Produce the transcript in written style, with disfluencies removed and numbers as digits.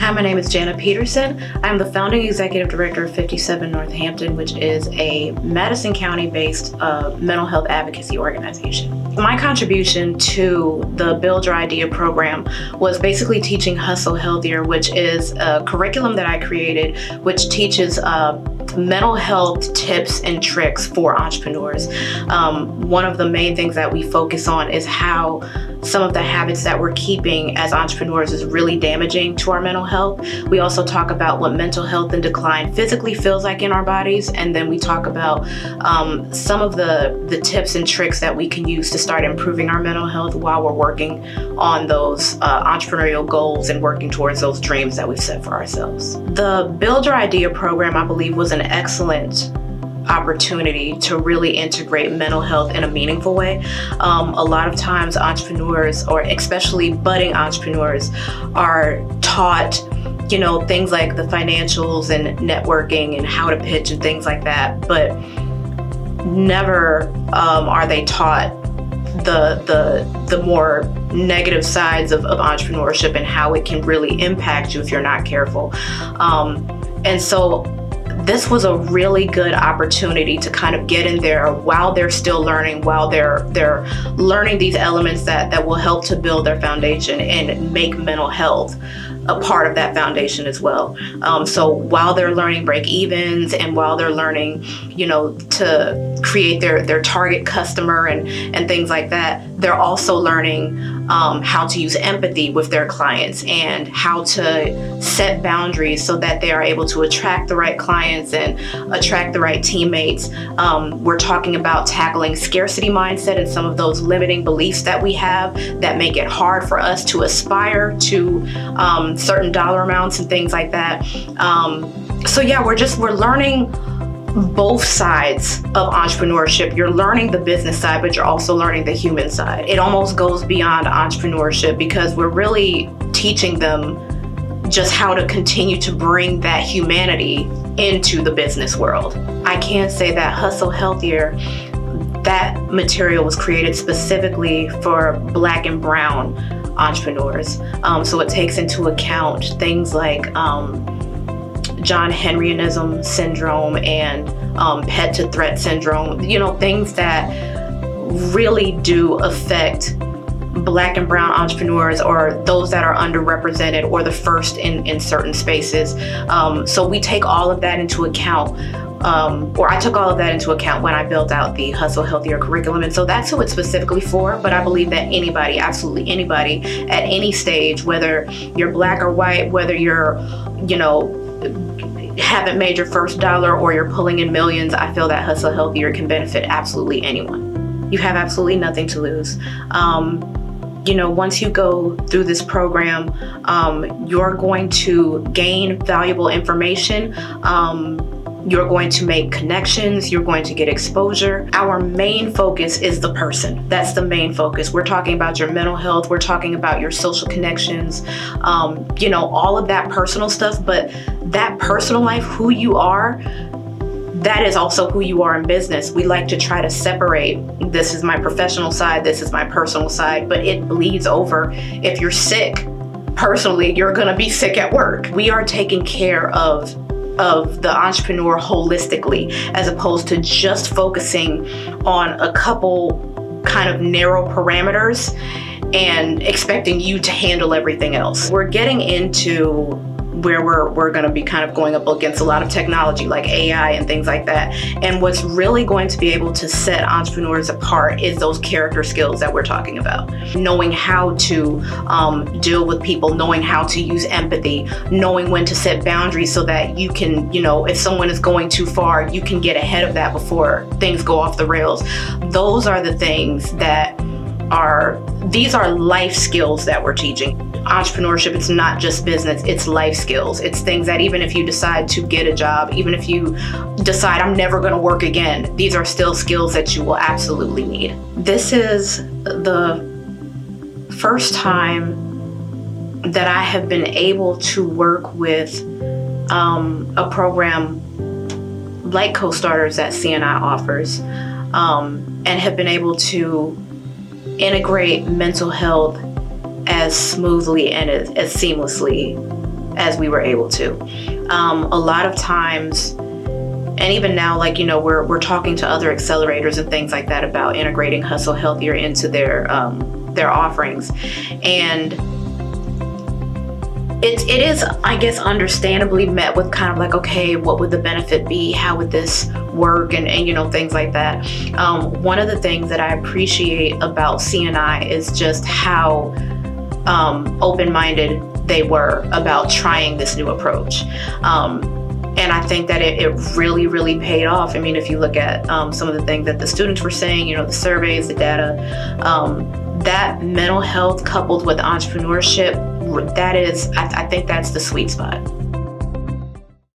Hi, my name is Janna Peterson. I'm the founding executive director of 57 Northampton, which is a Madison County-based mental health advocacy organization. My contribution to the Build Your Idea program was basically teaching Hustle Healthier, which is a curriculum that I created, which teaches mental health tips and tricks for entrepreneurs. One of the main things that we focus on is how some of the habits that we're keeping as entrepreneurs is really damaging to our mental health. We also talk about what mental health and decline physically feels like in our bodies, and then we talk about some of the tips and tricks that we can use to start improving our mental health while we're working on those entrepreneurial goals and working towards those dreams that we've set for ourselves. The Build Your Idea program, I believe, was an excellent opportunity to really integrate mental health in a meaningful way. A lot of times entrepreneurs, or especially budding entrepreneurs, are taught things like the financials and networking and how to pitch and things like that, but never are they taught the more negative sides of entrepreneurship and how it can really impact you if you're not careful. And so this was a really good opportunity to kind of get in there while they're still learning, while they're learning these elements that will help to build their foundation and make mental health a part of that foundation as well. So while they're learning break evens and while they're learning, to create their target customer and things like that, they're also learning how to use empathy with their clients and how to set boundaries so that they are able to attract the right clients and attract the right teammates. We're talking about tackling scarcity mindset and some of those limiting beliefs that we have that make it hard for us to aspire to certain dollar amounts and things like that. So yeah, we're learning both sides of entrepreneurship. You're learning the business side, but you're also learning the human side. It almost goes beyond entrepreneurship because we're really teaching them just how to continue to bring that humanity into the business world. I can say that Hustle Healthier, that material was created specifically for Black and Brown entrepreneurs. So it takes into account things like John Henryanism syndrome and pet to threat syndrome, things that really do affect Black and Brown entrepreneurs or those that are underrepresented or the first in certain spaces. So we take all of that into account, or I took all of that into account when I built out the Hustle Healthier curriculum. And so that's who it's specifically for. But I believe that anybody, absolutely anybody at any stage, whether you're Black or white, whether you're, haven't made your first dollar or you're pulling in millions, I feel that Hustle Healthier can benefit absolutely anyone. You have absolutely nothing to lose. Once you go through this program, you're going to gain valuable information. You're going to make connections, you're going to get exposure. Our main focus is the person. That's the main focus. We're talking about your mental health, we're talking about your social connections, all of that personal stuff, but that personal life, who you are, that is also who you are in business. We like to try to separate, this is my professional side, this is my personal side, but it bleeds over. If you're sick personally, you're gonna be sick at work. We are taking care of the entrepreneur holistically, as opposed to just focusing on a couple kind of narrow parameters and expecting you to handle everything else. We're getting into where we're going to be kind of going up against a lot of technology like AI and things like that. And what's really going to be able to set entrepreneurs apart is those character skills that we're talking about. Knowing how to deal with people, knowing how to use empathy, knowing when to set boundaries so that you can, if someone is going too far, you can get ahead of that before things go off the rails. Those are the things that these are life skills that we're teaching. Entrepreneurship, it's not just business, it's life skills. It's things that even if you decide to get a job, even if you decide I'm never gonna work again, these are still skills that you will absolutely need. This is the first time that I have been able to work with a program like Co-Starters that CNI offers, and have been able to integrate mental health as smoothly and as seamlessly as we were able to. A lot of times, and even now, like, you know, we're talking to other accelerators and things like that about integrating Hustle Healthier into their offerings. And it is, I guess, understandably met with kind of like, okay, what would the benefit be? How would this work? And you know, things like that. One of the things that I appreciate about CNI is just how open-minded they were about trying this new approach. And I think that it really, really paid off. I mean, if you look at some of the things that the students were saying, you know, the surveys, the data, that mental health coupled with entrepreneurship, that is, I think that's the sweet spot.